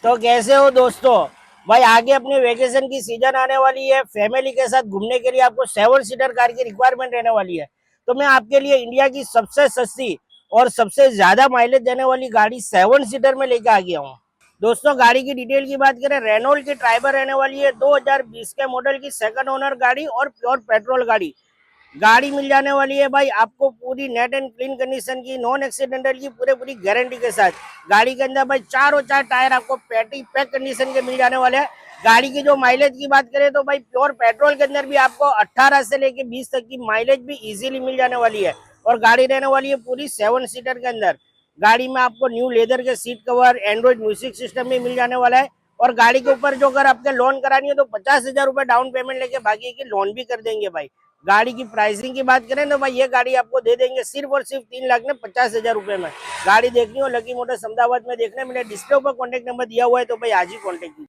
तो कैसे हो दोस्तों। भाई आगे अपनी वेकेशन की सीजन आने वाली है, फैमिली के साथ घूमने के लिए आपको 7 सीटर कार की रिक्वायरमेंट रहने वाली है। तो मैं आपके लिए इंडिया की सबसे सस्ती और सबसे ज्यादा माइलेज देने वाली गाड़ी 7 सीटर में लेके आ गया हूँ। दोस्तों गाड़ी की डिटेल की बात करें, रेनॉल्ट की ट्राइबर रहने वाली है, 2020 के मॉडल की सेकंड ओनर गाड़ी और प्योर पेट्रोल गाड़ी। गाड़ी मिल जाने वाली है भाई आपको पूरी नेट एंड क्लीन कंडीशन की, नॉन एक्सीडेंटल की, पूरी गारंटी के साथ। गाड़ी के अंदर भाई चारों चार टायर आपको पैटी पैक कंडीशन के मिल जाने वाले हैं। गाड़ी की जो माइलेज की बात करें तो भाई प्योर पेट्रोल के अंदर भी आपको 18 से लेके 20 तक की माइलेज भी इजीली मिल जाने वाली है। और गाड़ी रहने वाली है पूरी 7 सीटर के अंदर। गाड़ी में आपको न्यू लेदर के seat cover, Android music system भी मिल जाने वाला है। और गाड़ी के ऊपर जो अगर आपके लोन करानी है तो 50,000 रुपए डाउन पेमेंट लेके बाकी की लोन भी कर देंगे भाई। गाड़ी की प्राइसिंग की बात करें तो भाई ये गाड़ी आपको दे देंगे सिर्फ और सिर्फ 3,50,000 रुपए में। गाड़ी देखनी हो लकी मोटर्स अहमदाबाद में देखना है, मेरे डिस्प्ले पर कॉन्टेक्ट नंबर दिया हुआ है, तो भाई आज ही कॉन्टेक्ट कीजिए।